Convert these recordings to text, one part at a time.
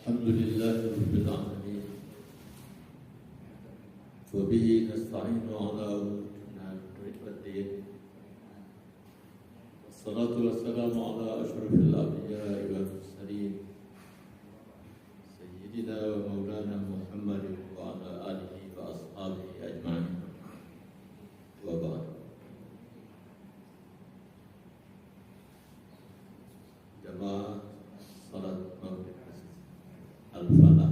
Alhamdulillahirabbil alamin. Wa bihi nasta'inu ala umuri waddin. Wassalatu wassalamu ala asyrafil anbiya'i wal mursalin. Sayyidina wa maulana Muhammadin wa ala alihi wa ashabihi ajma'in. Wa ba'd. Jamaah salat maghrib Al-Falah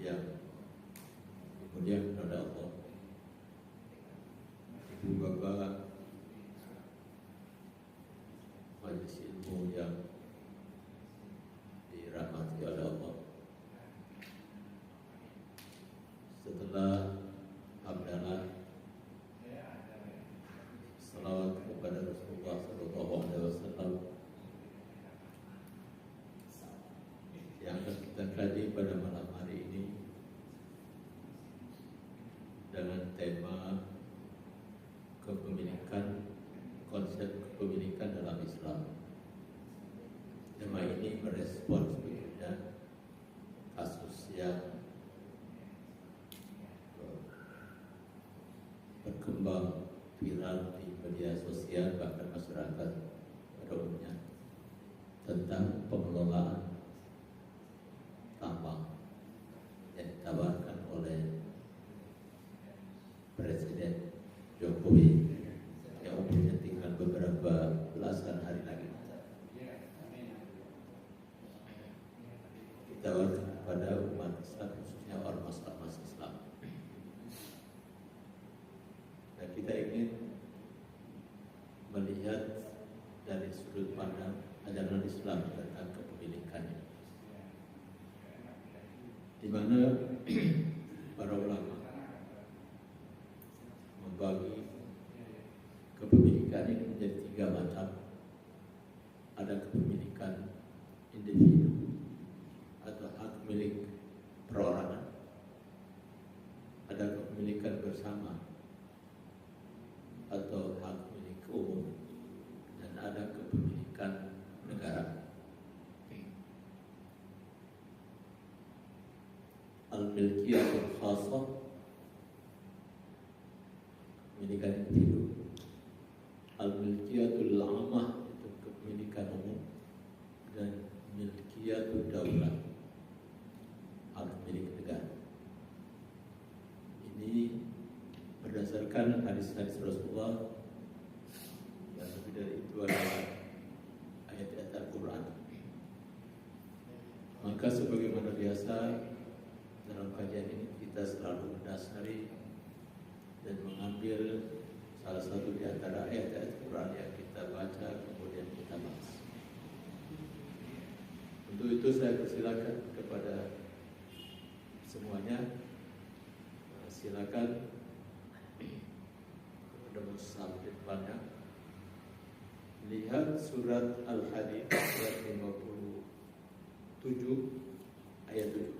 yang kemudian kepada Allah, Ibu Bapak majelis ilmu yang dirahmati oleh Allah. Setelah hamdalah salawat kepada Rasulullah SAW yang akan kita kaji pada malam hari ini dengan tema kepemilikan, konsep kepemilikan dalam Islam. Tema ini merespon sebetulnya kasus yang berkembang viral di media sosial bahkan masyarakat pada umumnya tentang pengelolaan tambang yang ditawarkan oleh Presiden Jokowi yang umurnya tinggal beberapa belasan hari lagi. Ditawarkan kepada umat Islam, khususnya ormas-ormas Islam. Dan kita ingin melihat dari sudut pandang ajaran Islam tentang kepemilikan ini, di mana para ulama membagi kepemilikan ini menjadi 3 macam. Ada kepemilikan individu atau hak milik perorangan, ada kepemilikan bersama atau hak milik umum, dan ada kepemilikan negara. Al-milkiyatul khasah, kepemilikan individu. Al-milkiyatul amah, itu kepemilikan umum. Dan milkiyatul daulah, hak milik negara. Ini berdasarkan hadis-hadis Rasulullah, dan lebih dari itu adalah ayat-ayat Al-Quran. Maka sebagaimana biasa dalam kajian ini kita selalu mendasari dan mengambil salah satu di antara ayat-ayat Quran yang kita baca kemudian kita bahas. Untuk itu saya persilakan kepada semuanya, silakan kepada Mus'ab di depannya, lihat surat Al-Hadid ayat 57 ayat 7.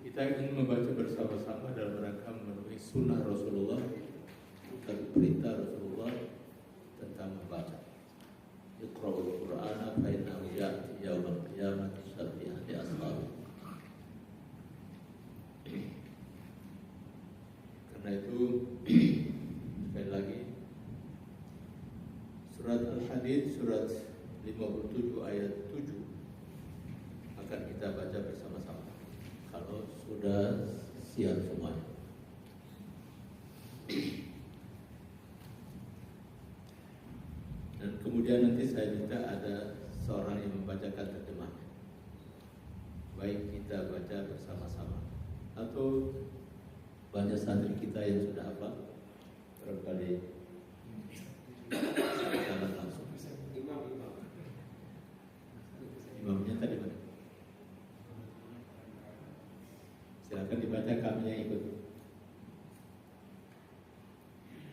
Kita ingin membaca bersama-sama dalam rangka memenuhi sunnah Rasulullah dan perintah Rasulullah tentang membaca. Iqra'ul Qur'ana fa innahu ya'ti yaumal qiyamati syafi'an li ashabihi. Karena itu sekali lagi surat Al-Hadid surat 57 ayat 7 akan kita baca bersama-sama. Kalau sudah siap semuanya. Dan kemudian nanti saya minta ada seorang yang membacakan terjemahnya. Baik kita baca bersama-sama atau banyak santri kita yang sudah hafal, barangkali jalan langsung. Imamnya tadi mana? Silakan dibaca, kami yang ikut.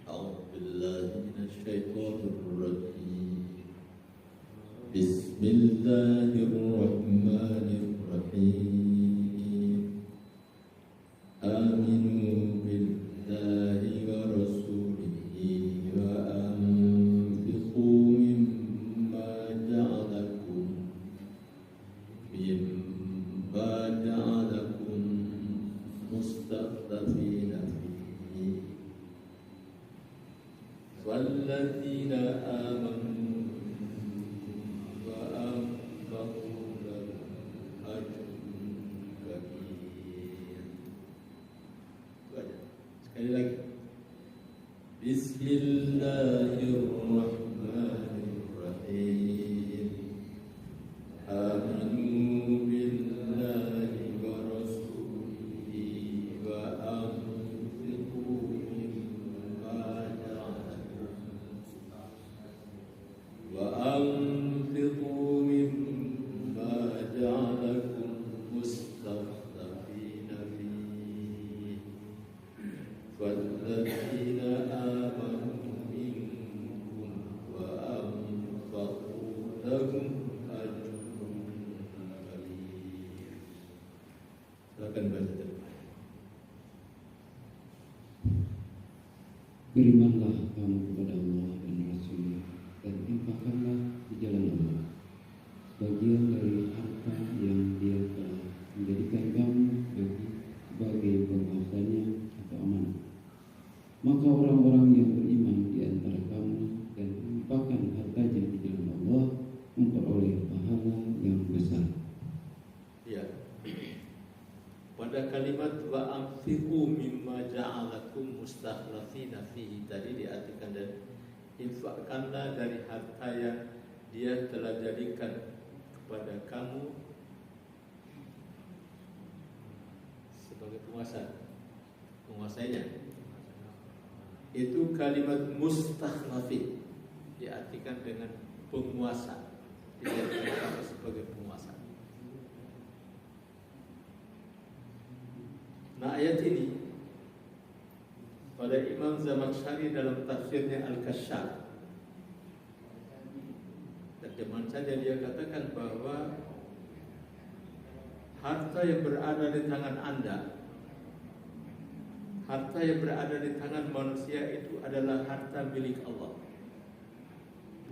A'udzu billahi minasyaitonir rajim. Bismillahirrahmanirrahim. Aminu billahi wa rasulihi wa anfiqu mimma Walahum ajrun karim. Silakan baca terjemah. Berimanlah kamu kepada Allah dan Rasul-Nya dan infakkanlah di jalan Allah sebagian dari harta yang Dia telah menjadikan kamu sebagai penguasanya atau amanah. Maka orang-orang yang beriman di antara kamu dan menginfakkan hartanya di jalan Allah memperoleh pahala yang besar. Ya. Pada kalimat wa anfiqu mimma ja'alakum mustakhlafina fihi tadi diartikan dan infakkanlah dari harta yang Dia telah jadikan kepada kamu sebagai penguasanya. Itu kalimat mustakhlafin diartikan dengan penguasa, dijadikan kamu sebagai penguasa. Nah, ayat ini pada Imam Zamakhsyari dalam tafsirnya Al-Kasyaf, terjemahan saja dia katakan bahwa harta yang berada di tangan Anda, harta yang berada di tangan manusia itu adalah harta milik Allah,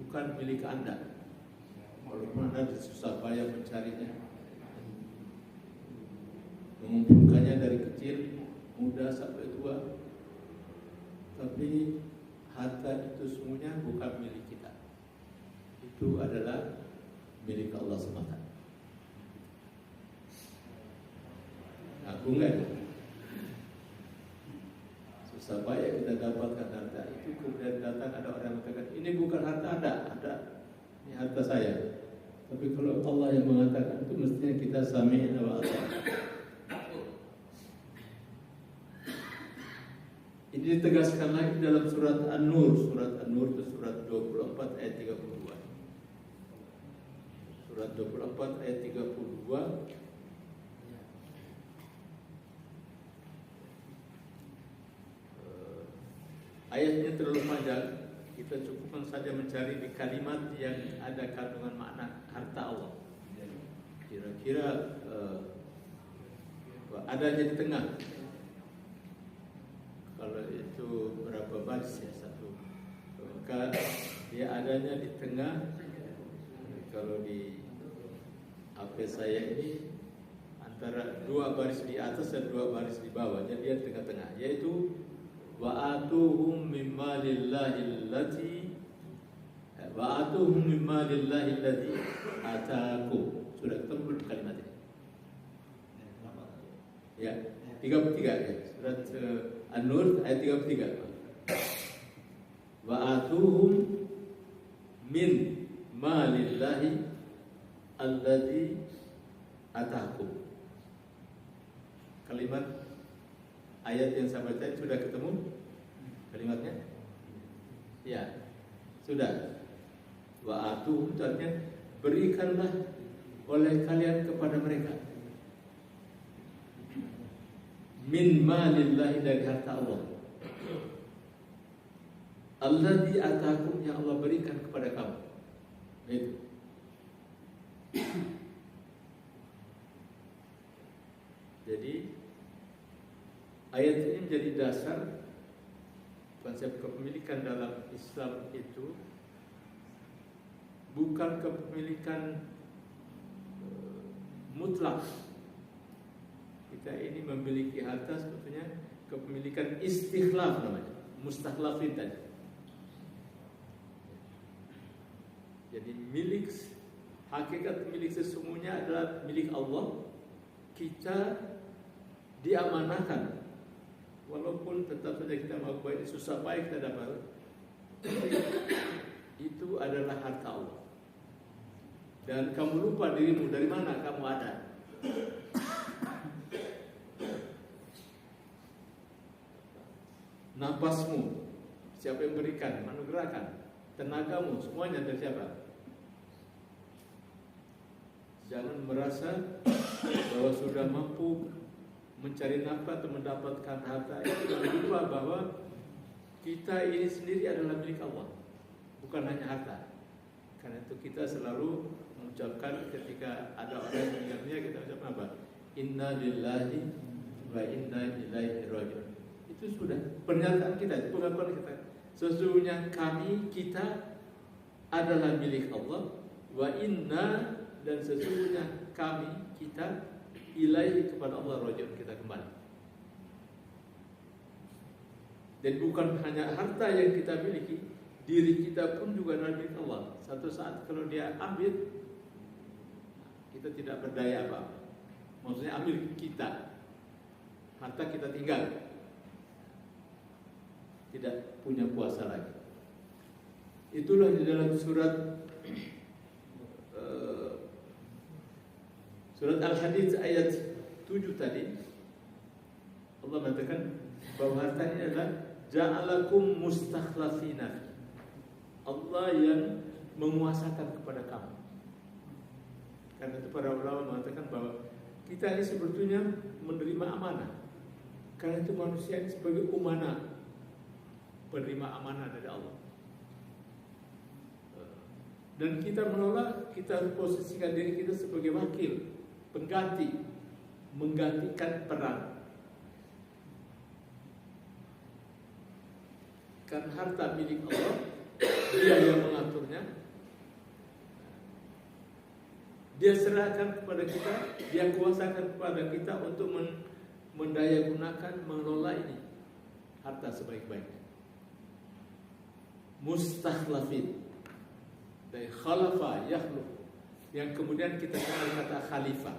bukan milik Anda. Walaupun Anda susah payah mencarinya, mengumpulkannya dari kecil, muda sampai tua, tapi harta itu semuanya bukan milik kita. Itu adalah milik Allah semata. Aku enggak. Susah payah kita dapatkan harta itu, kemudian datang ada orang yang mengatakan ini bukan harta Anda, ini harta saya. Tapi kalau Allah yang mengatakan itu, mestinya kita sami'na wa ata'na. Ini ditegaskan lagi dalam surat An-Nur. Surat An-Nur itu surat 24 ayat 32. Surat 24 ayat 32. Ayatnya terlalu panjang. Kita cukupkan saja mencari di kalimat yang ada kandungan makna harta Allah. Kira-kira adanya di tengah. Kalau itu berapa baris ya satu, maka dia adanya di tengah. Kalau di HP saya ini antara 2 baris di atas dan 2 baris di bawah, jadi dia tengah-tengah, yaitu wa'atuhum mimma lillahi allati atakum. Sudah ketemu belum kalimat ini? Ya, 33 ya. Surat An-Nur ayat 33. Wa'atuhum min malillahi alladzi atakum. Kalimat ayat yang saya baca sudah ketemu kalimatnya? Ya, sudah. Wa'atuhum itu artinya berikanlah oleh kalian kepada mereka min malillahi, dari harta Allah, alladzi atakum, yang Allah berikan kepada kamu. Itu. Jadi ayat ini menjadi dasar konsep kepemilikan dalam Islam. Itu bukan kepemilikan mutlak. Kita ini memiliki harta sebetulnya kepemilikan istikhlaf namanya, mustakhlafin tadi. Jadi milik, hakikat milik sesungguhnya adalah milik Allah. Kita diamanahkan, walaupun tetap saja kita mau baik, susah payah kita dapat, itu adalah harta Allah. Dan kamu lupa dirimu, dari mana kamu ada. Napasmu, siapa yang berikan, manugerahkan. Tenagamu, semuanya dari siapa? Jangan merasa bahwa sudah mampu mencari nafkah atau mendapatkan harta itu. Jangan lupa bahwa kita ini sendiri adalah milik Allah, bukan hanya harta, Karena itu kita selalu mengucapkan ketika ada orang yang meninggal dunia, kita ucapkan apa? Inna lillahi wa inna ilaihi raji'un. Itu sudah pernyataan kita, pengakuan kita. Sesungguhnya kita adalah milik Allah, wa inna, dan sesungguhnya kita ilaihi, kepada Allah raji'un, kita kembali. Dan bukan hanya harta yang kita miliki, diri kita pun juga adalah milik Allah. Satu saat kalau dia ambil, kita tidak berdaya apa-apa. Maksudnya ambil kita, harta kita tinggal, tidak punya kuasa lagi. Itulah di dalam surat Al-Hadid ayat 7 tadi, Allah mengatakan bahwa harta ini adalah ja'alakum mustakhlafina. Allah yang menguasakan kepada kamu. Karena itu para ulama mengatakan bahwa kita ini sebetulnya menerima amanah. Karena itu manusia ini sebagai umanah, penerima amanah dari Allah. Dan kita menolak, kita harus posisikan diri kita sebagai wakil, pengganti, menggantikan peran. Karena harta milik Allah, Dia yang mengaturnya. Dia serahkan kepada kita, Dia kuasakan kepada kita untuk mendayagunakan, mengelola ini harta sebaik-baiknya. Mustakhlafin, dari khalafa yakhluq, yang kemudian kita kenal kata khalifah.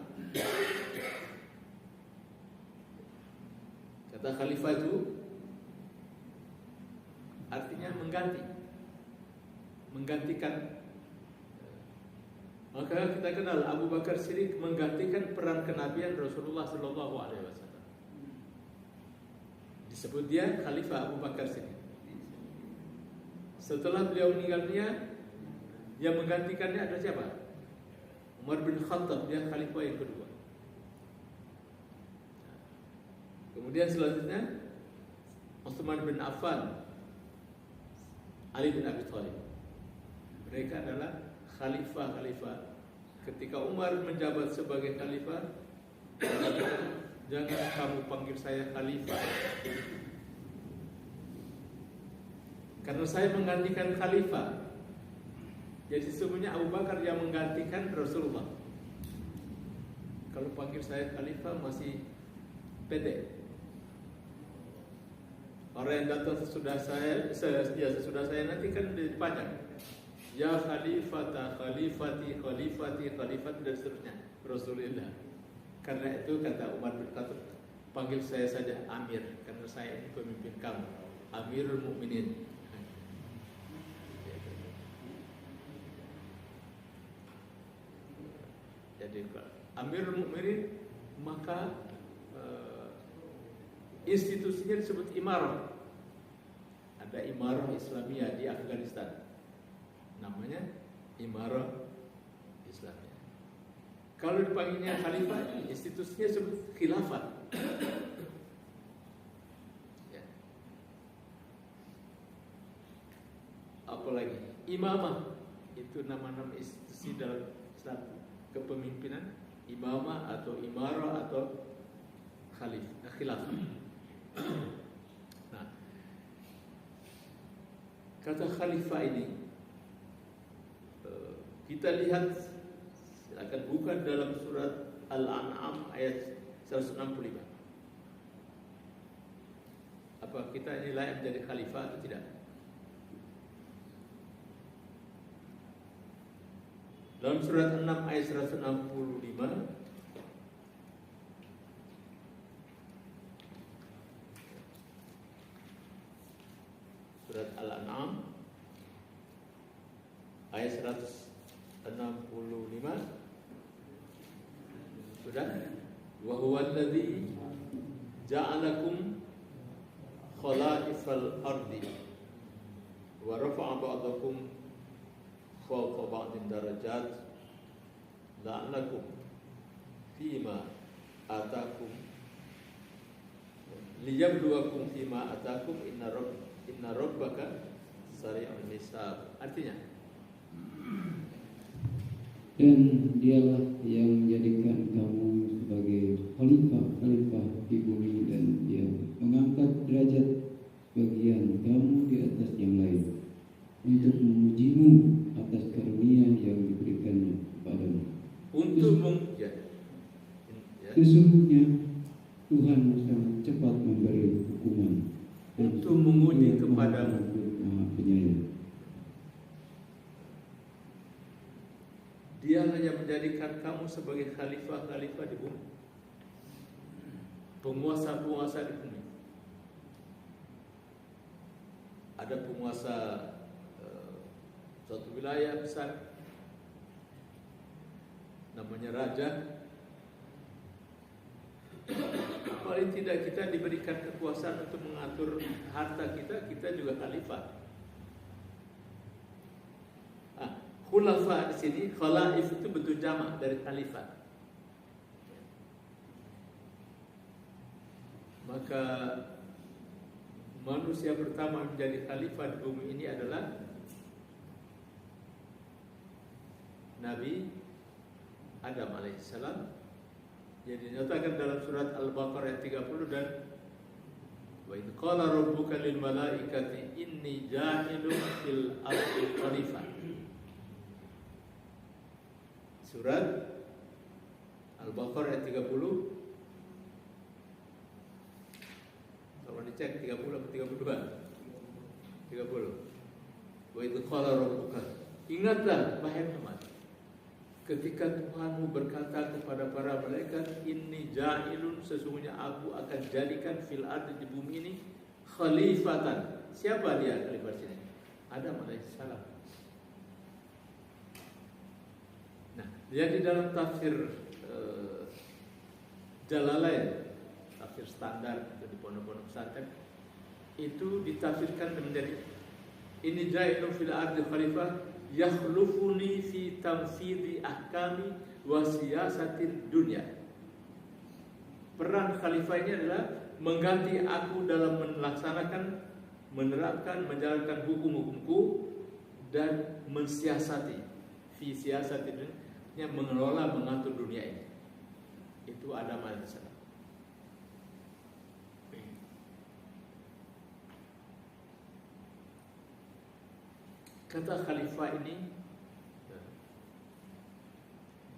Kata khalifah itu artinya menggantikan. Maka kita kenal Abu Bakar Siddiq menggantikan peran kenabian Rasulullah Sallallahu Alaihi Wasallam. Disebut dia Khalifah Abu Bakar Siddiq. Setelah beliau meninggal dunia, yang menggantikannya adalah siapa? Umar bin Khattab, dia Khalifah yang kedua. Kemudian selanjutnya Utsman bin Affan, Ali bin Abi Thalib. Mereka adalah khalifah-khalifah. Ketika Umar menjabat sebagai khalifah, jangan kamu panggil saya khalifah, karena saya menggantikan khalifah. Jadi sesungguhnya Abu Bakar yang menggantikan Rasulullah. Kalau panggil saya khalifah masih pede. Orang yang datang sesudah saya nanti kan dipanjang. Ya khalifata, khalifati, khalifati, khalifati, dan seterusnya. Rasulullah. Karena itu kata Umar bin Khattab, panggil saya saja Amir, karena saya ini pemimpin kamu, Amirul Mukminin. Jadi Amirul Mukminin, maka institusinya disebut imarah. Ada imarah Islamiyah di Afghanistan, namanya imarah Islamiyah. Kalau dipanggilnya khalifah, institusinya disebut khilafah. Ya. Apalagi imamah, itu nama-nama institusi dalam Islam, kepemimpinan, imamah atau imarah atau khilafah. Nah, kata khalifah ini kita lihat, silakan buka dalam surat Al-An'am ayat 165. Apa kita ini layak menjadi khalifah atau tidak? Dalam surat 6 ayat 165, surat Al-An'am ayat 165, sudah, wa huwa alladhi ja'alakum khala'ifal ardi wa rafa'a ba'dakum fawqa ba'din darajat la'allakum fima atakum liyabluwakum fima atakum inna rabbaka sari'ul hisab. Artinya Dan dialah yang menjadikan kamu sebagai khalifah di bumi, dan dia mengangkat derajat bagian kamu di atas yang lain untuk memujimu atas karunia yang diberikannya kepadamu. Sesungguhnya Tuhan sangat cepat memberi hukuman untuk menguji kepadamu. Maha penyayang. Dia hanya menjadikan kamu sebagai khalifah-khalifah di bumi, penguasa-penguasa di bumi. Ada penguasa suatu wilayah besar, namanya raja. Paling tidak kita diberikan kekuasaan untuk mengatur harta kita, kita juga khalifah. Khulafa di sini, khalaif itu bentuk jamak dari khalifah. Maka manusia pertama menjadi khalifah di bumi ini adalah Nabi Adam alaihissalam. Jadi dinyatakan dalam surat Al-Baqarah ayat 30, dan wa idz qala rabbuka lil malaikati inni ja'ilun fil ardi khalifah. Surat Al-Baqarah ayat 30. Kalau dicek 30 atau 32? 30. Wa idz qala rabbuka. Ingatlah wahai Muhammad, ketika Tuhanmu berkata kepada para malaikat, inni ja'ilun, sesungguhnya aku akan jadikan fil ardi, di bumi ini, khalifatan. Siapa dia khalifah sini? Adam alaihissalam. Nah, dia di dalam tafsir Jalalain, tafsir standar di pondok-pondok pesantren, itu ditafsirkan menjadi ini ja'ilun fil ardi khalifah yakhlufuni fi tamfidhi ahkami wa siyasatin dunya. Peran khalifah ini adalah mengganti aku dalam melaksanakan, menerapkan, menjalankan hukum-hukumku dan mensiasati fi siyasatin dunya, yang mengelola, mengatur dunia ini. Itu Adam alaihissalam. Kata khalifah ini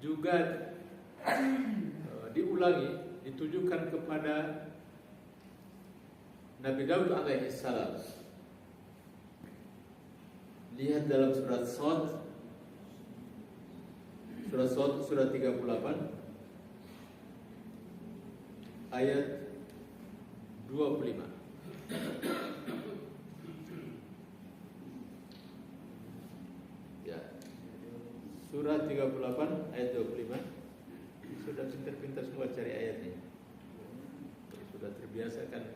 juga diulangi, ditujukan kepada Nabi Daud alaihissalam. Lihat dalam surat Shad, surat 38 ayat 25. Surat 38 ayat 25. Sudah pintar-pintar semua cari ayatnya. Sudah terbiasa kan.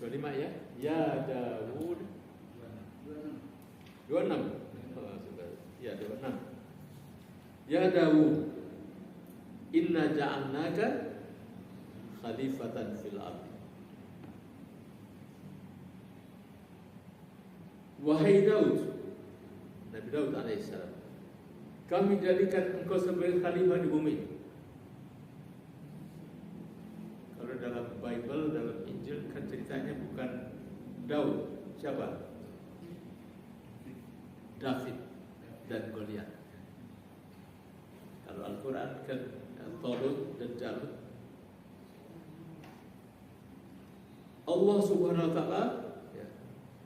25 ya. Ya Daud 26. Ya 26. Ya Daud, inna ja'alnaka khalifatan fil ardh. Wahai Daud, Nabi Daud alaihissalam, kami jadikan engkau sebagai khalifah di bumi. Kalau dalam Bible, dalam Injil kan ceritanya bukan Daud, siapa? David dan Goliat. Kalau Al-Quran kan Talut dan Jalut. Allah Subhanahu wa Ta'ala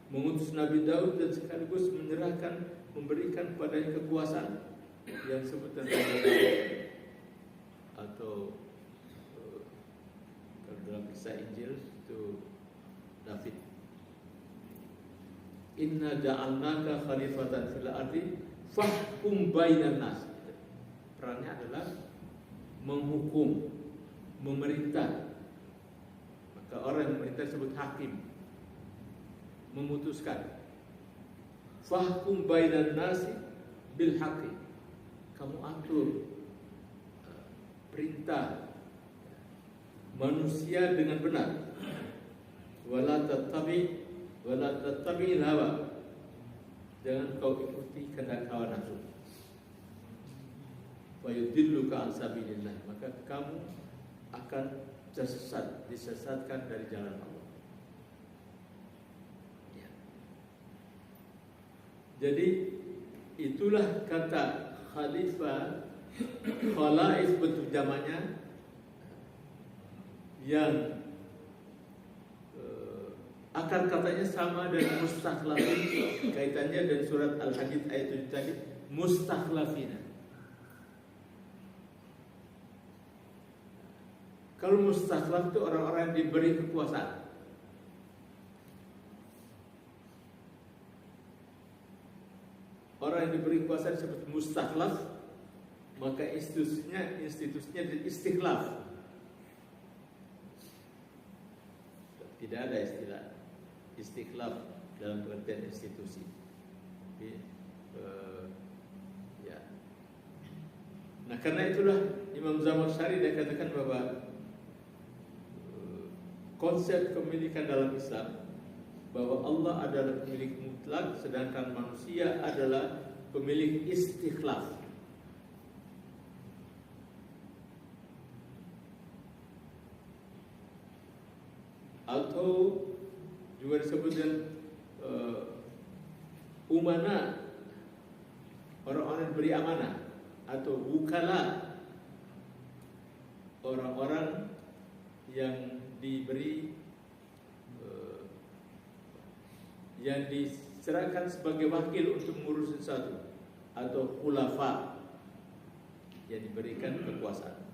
mengutus Nabi Daud dan sekaligus menyerahkan, memberikan kepadanya kekuasaan yang disebut dengan atau kalau dalam kisah Injil itu David. Inna ja'alnaka khalifatan fil ardi fahkum bainan nas. Perannya adalah menghukum, memerintah. Maka orang yang memerintah disebut hakim, memutuskan. Fahkum bainan nasi bil haqqi. Kamu atur perintah manusia dengan benar. Wala tattabi'il hawa. jangan kau ikuti kehendak hawa nafsu. Wa yudilluka an sabilillah, maka kamu akan tersesat, disesatkan dari jalan Allah. Ya. Jadi itulah kata khalifah, khalaif bentuk jamaknya, yang akar katanya sama dengan mustakhlafin, kaitannya dengan surat Al-Hadid ayat 7 tadi, mustakhlafina. Kalau mustakhlaf itu orang-orang yang diberi kekuasaan. Orang yang diberi kekuasaan disebut mustakhlaf, maka institusinya istikhlaf. Tidak ada istilah istikhlaf dalam pengertian institusi. Jadi, ya. Nah, karena itulah Imam Zamakhsyari dia katakan bahwa konsep kepemilikan dalam Islam, bahwa Allah adalah pemilik mutlak, sedangkan manusia adalah pemilik istikhlaf. Atau juga disebut dengan umana, orang-orang yang beri amanah, atau wukala, orang-orang yang diberi yang diserahkan sebagai wakil untuk mengurus sesuatu, atau khulafa yang diberikan kekuasaan,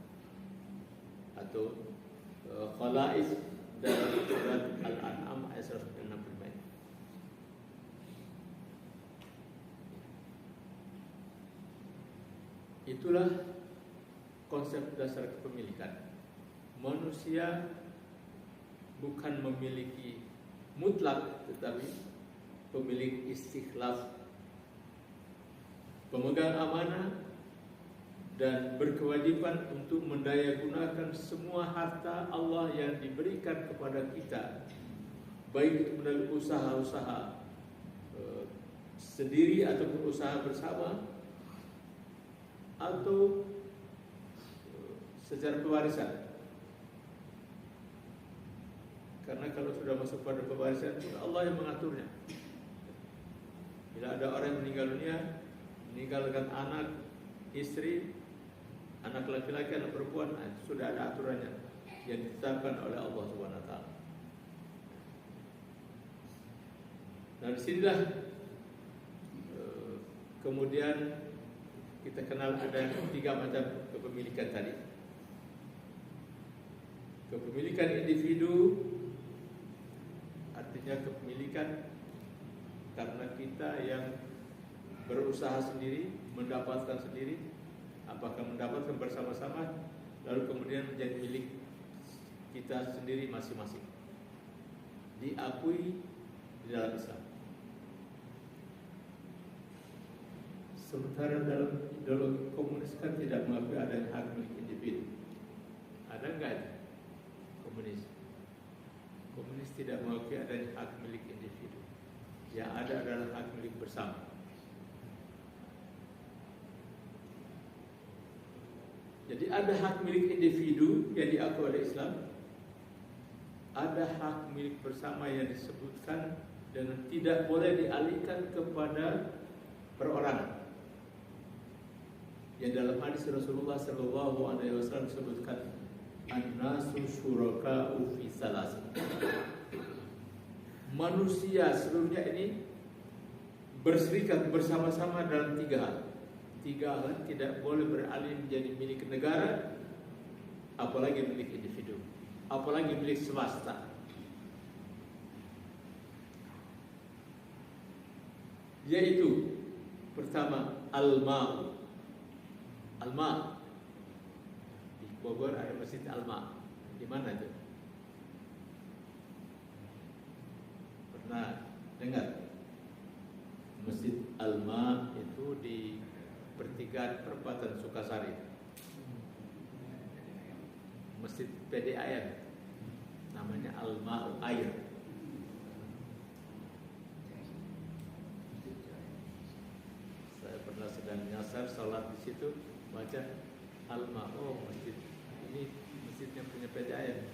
atau khalaif dalam surat Al-An'am ayat 165. Itulah konsep dasar kepemilikan. Manusia bukan memiliki mutlak, tetapi pemilik istikhlaf, pemegang amanah dan berkewajiban untuk mendayagunakan semua harta Allah yang diberikan kepada kita, baik itu melalui usaha-usaha sendiri ataupun usaha bersama, atau secara pewarisan. Karena kalau sudah masuk pada pewarisan, Allah yang mengaturnya. Bila ada orang yang meninggal dunia, meninggalkan anak, istri, anak laki-laki, anak perempuan, sudah ada aturannya yang ditetapkan oleh Allah Subhanahu wa taala. Nah, disinilah kemudian kita kenal ada 3 macam kepemilikan tadi. Kepemilikan individu artinya kepemilikan karena kita yang berusaha sendiri, mendapatkan sendiri, apakah mendapatkan bersama-sama, lalu kemudian menjadi milik kita sendiri masing-masing, diakui di dalam Islam. Sementara dalam ideologi komunis kan tidak mengakui adanya hak milik individu. Ada enggak itu? Komunis tidak mengakui adanya hak milik individu. Yang ada adalah hak milik bersama. Jadi ada hak milik individu yang diakui oleh Islam, ada hak milik bersama yang disebutkan dan tidak boleh dialihkan kepada perorangan. Yang dalam hadis Rasulullah SAW disebutkan, an-nasu syuraka'u fi salas. Manusia seluruhnya ini berserikat bersama-sama dalam 3 hal. 3 hal tidak boleh beralih menjadi milik negara, apalagi milik individu, apalagi milik swasta. Yaitu pertama al-ma'. Al-ma'. Di Bogor ada Masjid Al-ma'. Di mana itu? Pernah dengar? Masjid Al-ma' itu di pertigaan perempatan Sukasari. Masjid PDAM. Namanya Al-ma' air. karena sedang nyasar sholat di situ baca Alma, oh masjid ini masjidnya punya PJM,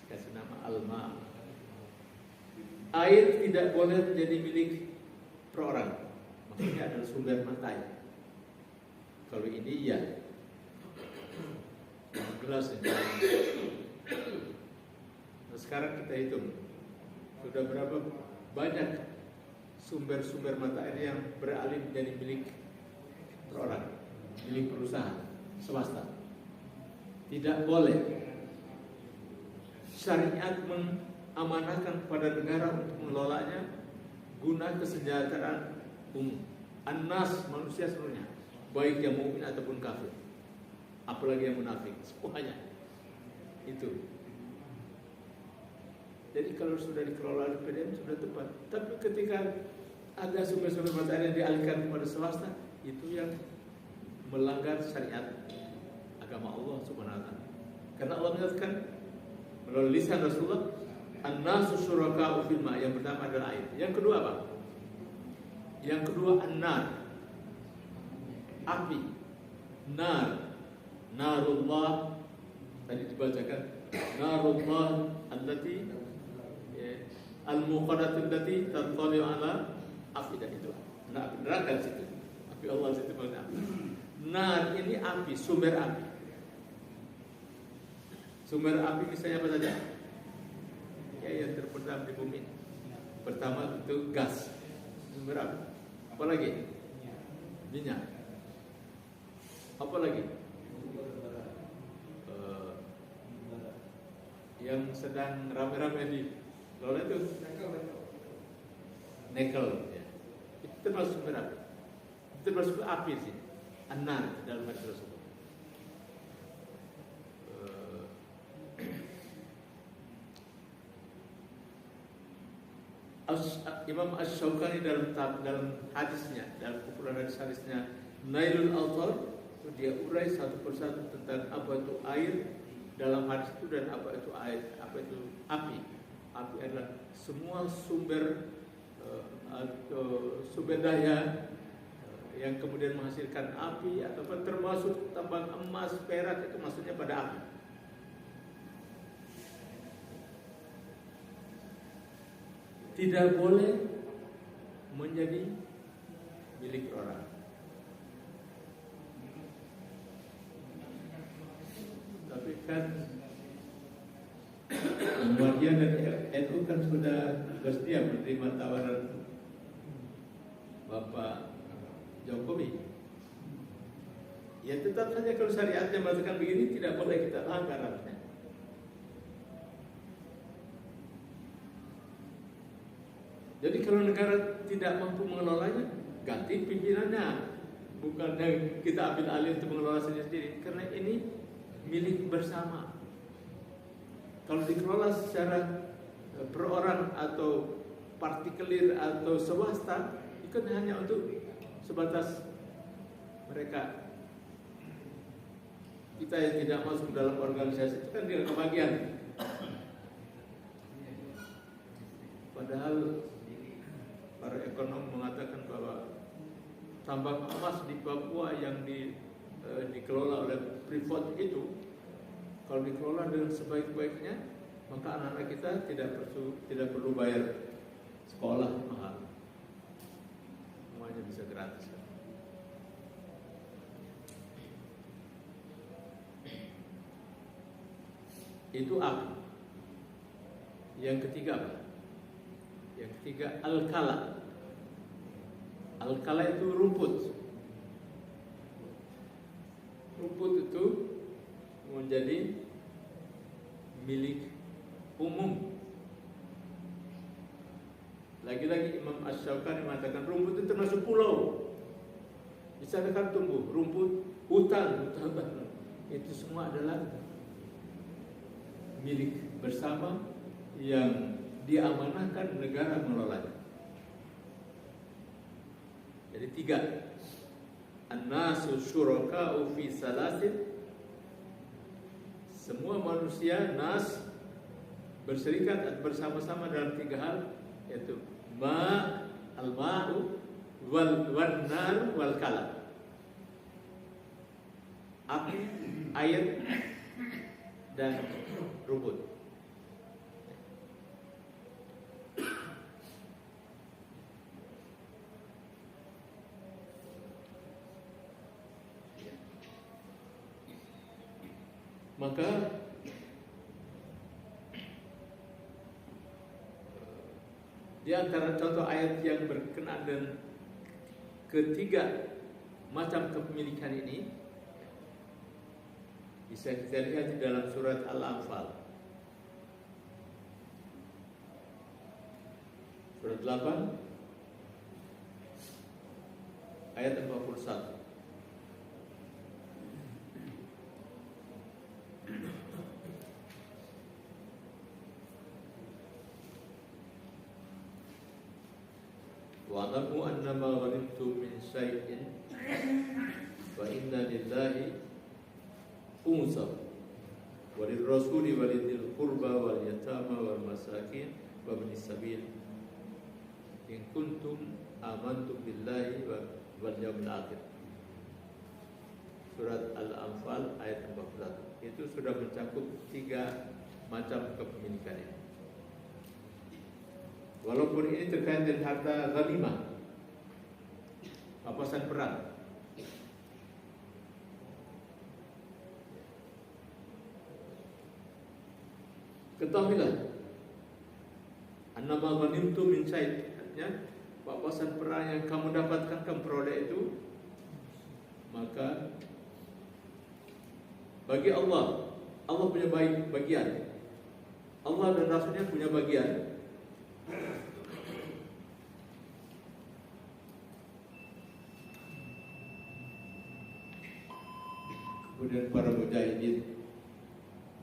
kasih nama Alma. Air tidak boleh menjadi milik per orang, maksudnya adalah sumber mata air. Kalau ini iya, gelas ini. Nah, sekarang kita hitung sudah berapa banyak sumber-sumber mata air yang beralih menjadi milik per orang, milik perusahaan swasta. Tidak boleh. Syariat mengamanahkan kepada negara untuk mengelolanya guna kesejahteraan umum. An-nas, manusia seluruhnya, baik yang mukmin ataupun kafir, apalagi yang munafik, semuanya itu. Jadi kalau sudah dikelola oleh PDM sudah tepat. Tapi ketika ada sumber-sumber mata air yang dialihkan kepada swasta, itu yang melanggar syariat agama Allah Subhanahu wa taala. Karena Allah menyatakan melalui lisan Rasulullah, an-nasu syuraka'u fil ma'. Yang pertama adalah air. Yang kedua apa? Yang kedua an-nar. Api. Nar. Narullah. Tadi dibacakan narullah allati al-muqaddatul lati tattali ala afidah, itu. Nah, neraka situ. Api Allah situ maksudnya api. Nar ini api, sumber api. Sumber api misalnya apa saja? Ya, yang terpendam di bumi. Pertama itu gas, sumber api. Apa lagi? Minyak. Apa lagi? Yang sedang rame-rame di lola itu nikel, ya. Itu termasuk sumber api. Itu termasuk api sih. An-nar dalam hadis Rasulullah. Imam Asy-Syaukani dalam hadisnya, dalam kumpulan hadisnya Nailul Awtar, itu dia urai satu persatu tentang apa itu air dalam hadis itu dan apa itu air, apa itu api. Api adalah semua sumber sumber daya yang kemudian menghasilkan api, ataupun termasuk tambang emas, perak, itu maksudnya pada api. Tidak boleh menjadi milik orang. Tapi kan Muhammadiyah dan NU kan sudah bersedia menerima tawaran Bapak Jokowi. Ya tetap saja kalau syariatnya mengatakan begini, tidak boleh kita langgar harusnya. Jadi kalau negara tidak mampu mengelolanya, ganti pimpinannya. Bukannya kita ambil alih untuk mengelola sendiri, karena ini milik bersama. Kalau dikelola secara per orang atau partikelir atau swasta, itu hanya untuk sebatas mereka. Kita yang tidak masuk dalam organisasi itu kan dia kebagian. Padahal para ekonom mengatakan bahwa tambang emas di Papua yang dikelola oleh Freeport itu, kalau dikelola dengan sebaik-baiknya, maka anak-anak kita tidak perlu bayar sekolah mahal, semuanya bisa gratis. Itu api. Yang ketiga apa? Yang ketiga al-kala. Al-kala itu rumput. Rumput itu menjadi milik umum. Lagi-lagi Imam Asy-Syaukani mengatakan rumput itu termasuk pulau. Bisa kan tumbuh rumput, hutan. Itu semua adalah milik bersama yang diamanahkan negara mengelolanya. Jadi 3. An-nasu syuraka'u fi salasin. Semua manusia nas berserikat bersama-sama dalam 3 hal, yaitu al-ma'u wal nar wal kalam. Api, air, dan rumput. Maka di antara contoh ayat yang berkenaan dengan ketiga macam kepemilikan ini bisa kita lihat di dalam surat Al-Anfal surat 8 ayat 41. Wa'lamu annama ghanimtum min syai'in fa inna lillahi khumsahu wa lirrasuli wa lidhil qurba wal yatama wal masakin wa ibnis sabil in kuntum amantum billahi wal yawmil akhir. Surat Al-Anfal ayat 41. Itu sudah mencakup 3 macam kepemilikan ini. Walaupun ini terkait dengan harta ghanimah, rampasan perang. Ketahuilah, annama ghanimtum min syai', artinya rampasan perang yang kamu dapatkan, kamu peroleh itu, maka bagi Allah, Allah punya bagian. Allah dan Rasulnya punya bagian. Kemudian para mujahidin,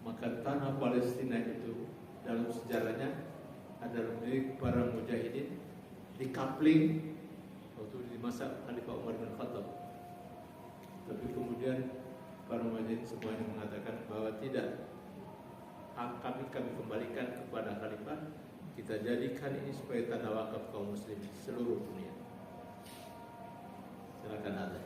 maka tanah Palestina itu dalam sejarahnya adalah milik para mujahidin, dikapling waktu di masa Khalifah Umar bin Khattab. Tapi kemudian para mujahidin semuanya mengatakan bahwa tidak, hak kami kembalikan kepada Khalifah. Kita jadikan ini sebagai tanah wakaf kaum muslimin seluruh dunia. Silakan ada.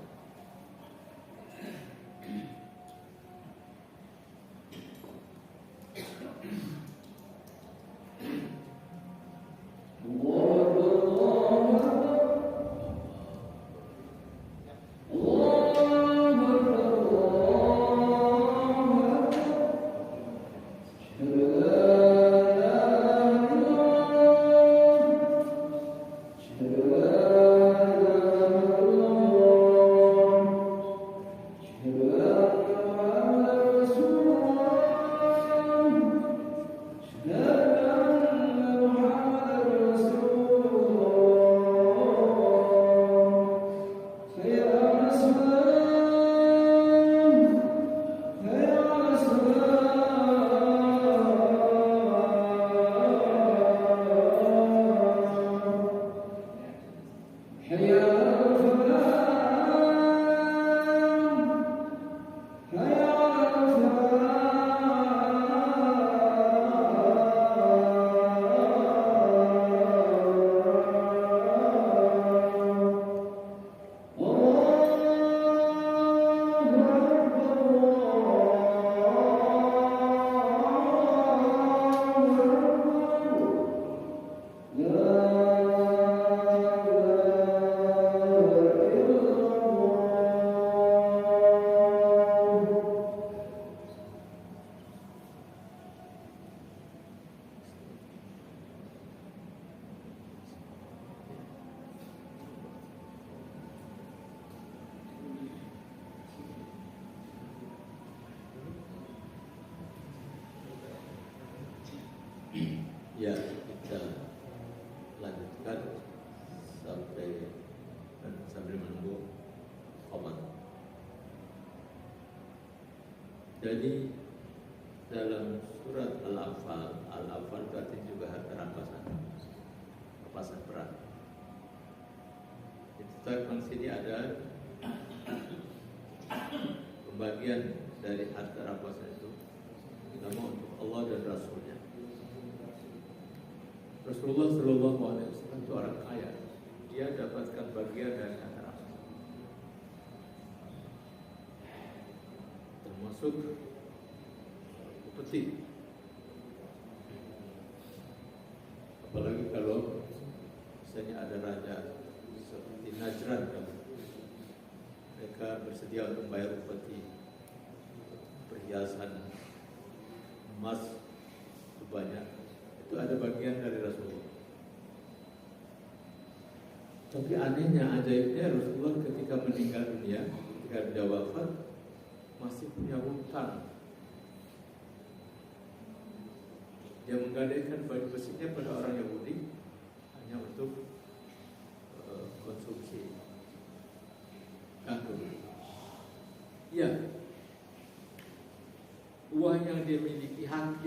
Ya, kita lanjutkan sambil menunggu komat. Jadi dalam surat Al-Anfal berarti juga harta rampasan perang. Di sini ada pembagian dari harta rampasan itu, namun untuk Allah dan Rasulnya. Rasulullah Shallallahu Alaihi Wasallam itu orang kaya, dia dapatkan bagian termasuk upeti. Apalagi kalau misalnya ada raja seperti Najran, mereka bersedia untuk membayar upeti, perhiasan emas sebanyak. Itu ada bagian dari Rasulullah. Tapi anehnya, ajaibnya, Rasulullah ketika meninggal dunia, ketika dia wafat, masih punya hutang. Dia menggadaikan baju besinya pada orang Yahudi hanya untuk konsumsi kangkung. Ya, uang yang dia miliki, hak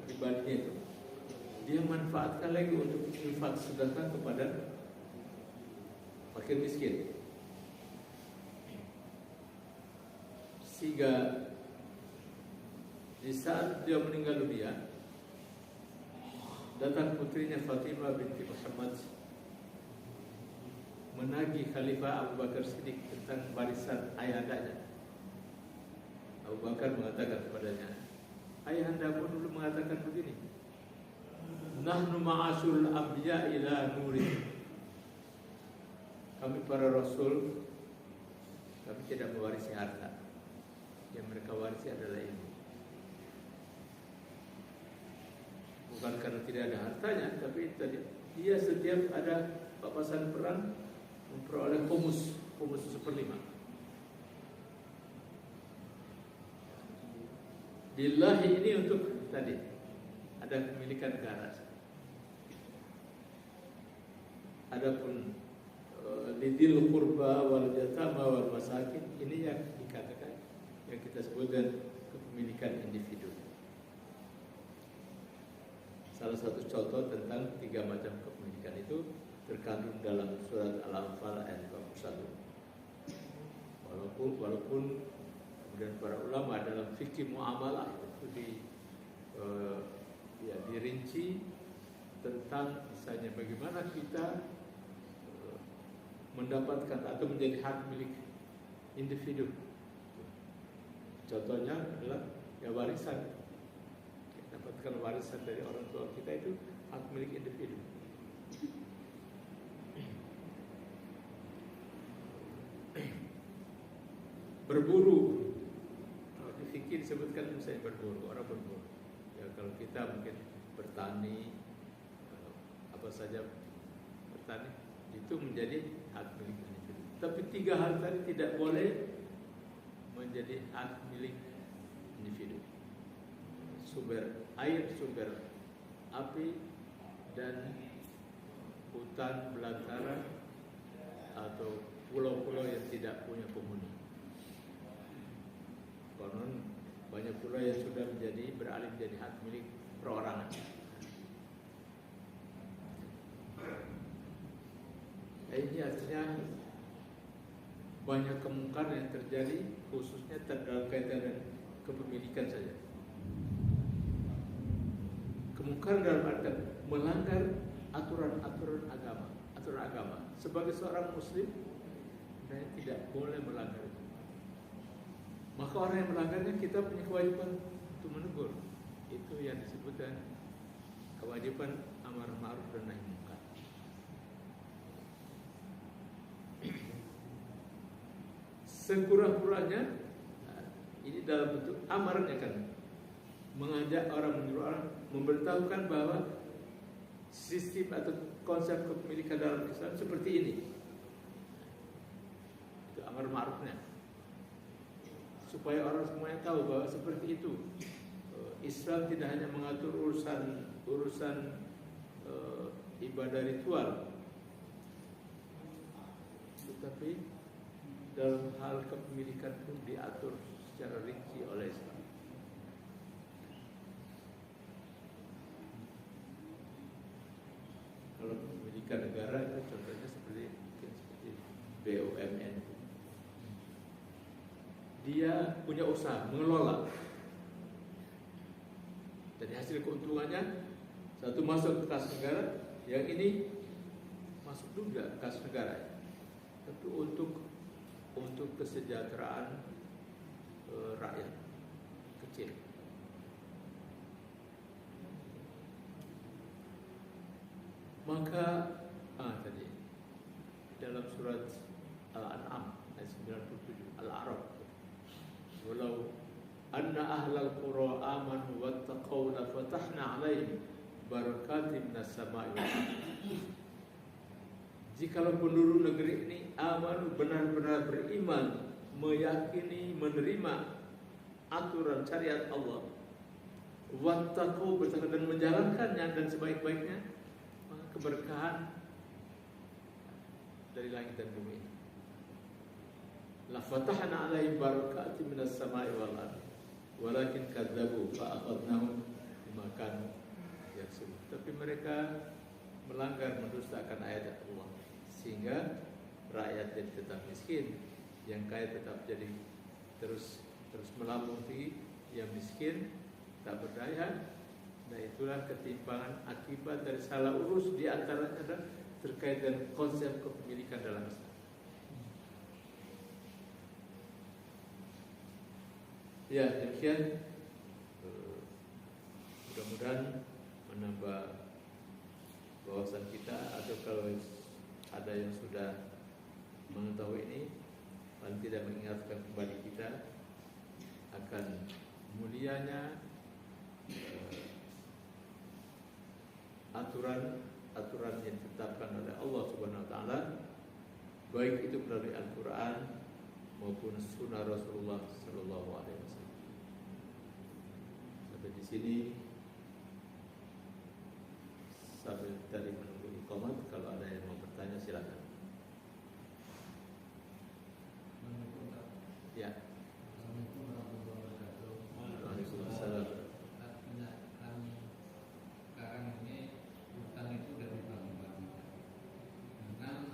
pribadinya itu, dia manfaatkan lagi untuk infak sedekah kepada fakir miskin. Sehingga di saat dia meninggal dunia, datang putrinya Fatimah binti Muhammad menagih Khalifah Abu Bakar Siddiq tentang warisan ayahandanya. Abu Bakar mengatakan kepadanya, ayahandamu dulu mengatakan begini, nahnu ma'asyurul anbiya ila nuri. Kami para rasul, kami tidak mewarisi harta. Yang mereka warisi adalah ilmu. Bukan karena tidak ada hartanya, tapi tadi dia setiap ada papasan perang memperoleh humus 1/5. Lillahi ini untuk tadi ada kepemilikan negara. Adapun lidil qurba wal yatama wal masakin, ini yang dikatakan, yang kita sebut dengan kepemilikan individu. Salah satu contoh tentang 3 macam kepemilikan itu terkandung dalam surat Al-Anfal ayat 21. Walaupun kemudian para ulama dalam fikih muamalah itu dirinci tentang misalnya bagaimana kita mendapatkan atau menjadi hak milik individu. Contohnya adalah warisan. Dapatkan warisan dari orang tua kita itu hak milik individu. Berburu, di fikih disebutkan misalnya berburu, orang berburu. Ya kalau kita mungkin bertani, apa saja bertani, itu menjadi hak milik individu. Tapi 3 hal tadi tidak boleh menjadi hak milik individu. Sumber air, sumber api, dan hutan belantara atau pulau-pulau yang tidak punya penghuni. Konon banyak pulau yang sudah beralih menjadi hak milik perorangan. Ini artinya banyak kemungkaran yang terjadi, khususnya dalam kaitan dengan kepemilikan saja. Kemungkaran dalam arti melanggar aturan agama. Sebagai seorang muslim, saya tidak boleh melanggar itu. Maka orang yang melanggarnya, kita punya kewajiban untuk menegur. Itu yang disebutkan kewajiban amar ma'ruf dan nahi munkar. Sekurang-kurangnya ini dalam bentuk amarnya kan, mengajak orang, menyuruh orang, memberitahukan bahwa sistem atau konsep kepemilikan dalam Islam seperti ini. Itu amar ma'rufnya, supaya orang semuanya tahu bahwa seperti itu. Islam tidak hanya mengatur urusan ibadah ritual, tetapi dalam hal kepemilikan pun diatur secara rinci oleh Islam. Kalau kepemilikan negara itu contohnya seperti BUMN. Dia punya usaha, mengelola. Dari hasil keuntungannya, satu masuk ke kas negara, yang ini masuk juga ke kas negara. Tapi untuk kesejahteraan rakyat. miskin. Maka tadi dalam surat Al-An'am ayat 97, Al-A'raf, walau anna ahlal qura amanu wattaqaw la fatahna 'alaihim barakatim minas sama'i wal ardh. Jikalau penduduk negeri ini amanu, benar-benar beriman, meyakini, menerima aturan syariat Allah, wattaqaw, bertakwa dan menjalankannya dan sebaik-baiknya, maka keberkahan dari langit dan bumi. La fatahna 'alaihim barakatim minas sama'i wal ardh walakin kadzabu fa akhadnahum bima kanu yaksubun. Tapi mereka melanggar, mendustakan ayat Allah, sehingga rakyat jadi tetap miskin, yang kaya tetap jadi terus melambung tinggi, yang miskin tak berdaya. Nah, itulah ketimpangan akibat dari salah urus, di antaranya adalah terkait dengan konsep kepemilikan dalam Islam. Ya, demikian. Mudah-mudahan menambah wawasan kita, atau kalau ada yang sudah mengetahui ini, paling tidak mengingatkan kembali kita akan mulianya aturan yang ditetapkan oleh Allah Subhanahu wa taala, baik itu melalui Al-Qur'an maupun sunnah Rasulullah sallallahu alaihi wasallam. Sampai di sini sambil tadi menunggu iqamat, kalau ada yang mau bertanya silakan. Ya. Assalamualaikum warahmatullahi wabarakatuh. Waalaikumsalam. Sekarang ini hutang itu sudah dibagi-bagi dengan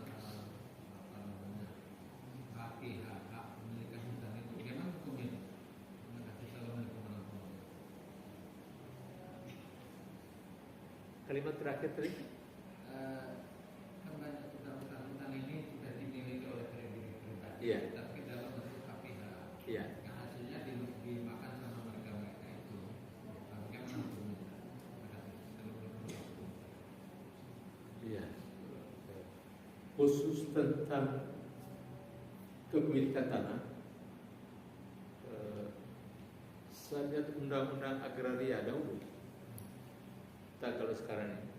hak pemilikan hutang itu. Bagaimana hukumnya? Terima kasih. Assalamualaikum warahmatullahi wabarakatuh. Kalimat terakhir tadi. Kan banyak hutang ini sudah dimiliki oleh pribadi. Iya. Tapi dalam bentuk KPH. Iya. Yang hasilnya dimakan sama mereka itu. Bagaimana hukumnya? Iya. Khusus tentang kepemilikan tanah, saya lihat undang-undang agraria dahulu. Tak kalau sekarang ini,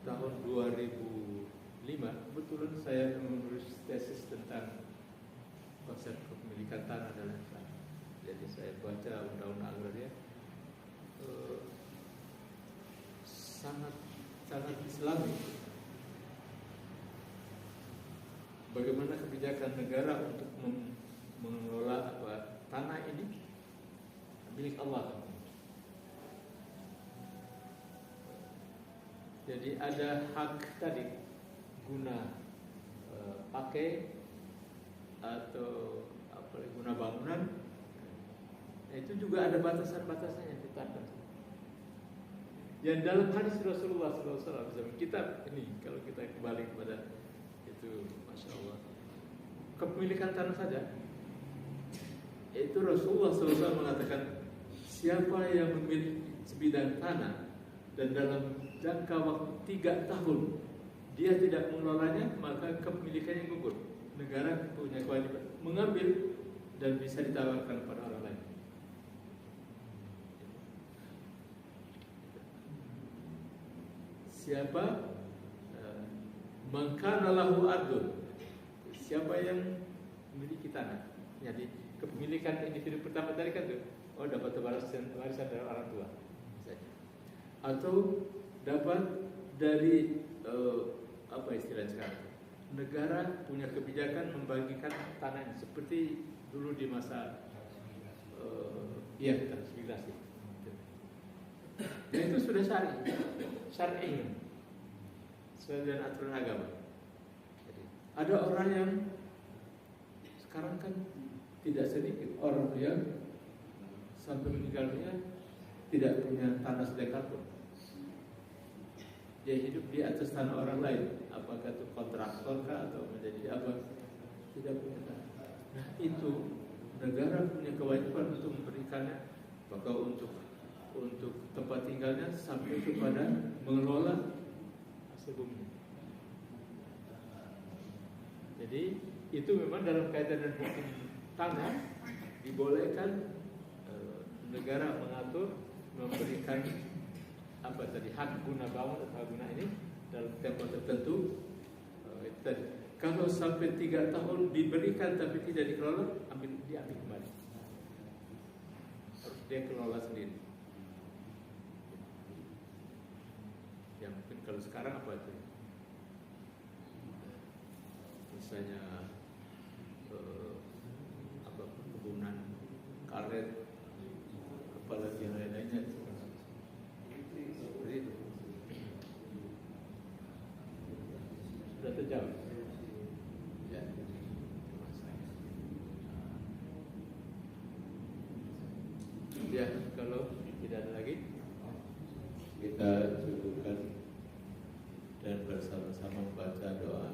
tahun 2005 kebetulan saya menulis tesis tentang konsep kepemilikan tanah dalam Islam. Jadi saya baca undang-undang agraria, sangat Islami. Bagaimana kebijakan negara untuk mengelola tanah ini milik Allah. Jadi ada hak tadi guna pakai atau guna bangunan. Itu juga ada batasan-batasannya yang ditetapkan. Yang dalam hadis Rasulullah SAW, kita ini kalau kita kembali kepada itu, masya Allah, kepemilikan tanah saja, itu Rasulullah SAW mengatakan, siapa yang memiliki sebidang tanah dan dalam jangka waktu 3 tahun dia tidak mengelolanya, maka kepemilikannya gugur. Negara punya kewajiban mengambil dan bisa ditawarkan kepada orang lain. Siapa mangkana lahu ardun, siapa yang memiliki tanah. Jadi kepemilikan individu pertama tadi kan tuh, dapat warisan dari orang tua misalnya, atau dapat dari apa istilahnya sekarang, negara punya kebijakan membagikan tanahnya seperti dulu di masa transmigrasi. Dan itu sudah syar'i sesuai dengan aturan agama. Jadi, ada orang yang sekarang kan tidak sedikit orang yang sampai meninggal dunia tidak punya tanah sedekat pun. Dia hidup di atas tanah orang lain, apakah itu kontraktor kah atau menjadi apa, tidak punya tanah. Nah itu negara punya kewajiban untuk memberikannya, maka untuk tempat tinggalnya sampai kepada mengelola hasil bumi. Jadi itu memang dalam kaitan dengan hukum tanah dibolehkan negara mengatur, memberikan apa tadi, hak guna bangun atau hak guna ini dalam tempo tertentu. Kalau sampai 3 tahun diberikan tapi tidak dikelola, diambil kembali. Harus dia kelola sendiri. Ya mungkin kalau sekarang apa itu? Misalnya perkebunan karet, apalagi yang lain-lainnya. Seperti itu. Sudah terjawab. Ya, kalau tidak ada lagi, kita cukupkan dan bersama-sama membaca doa.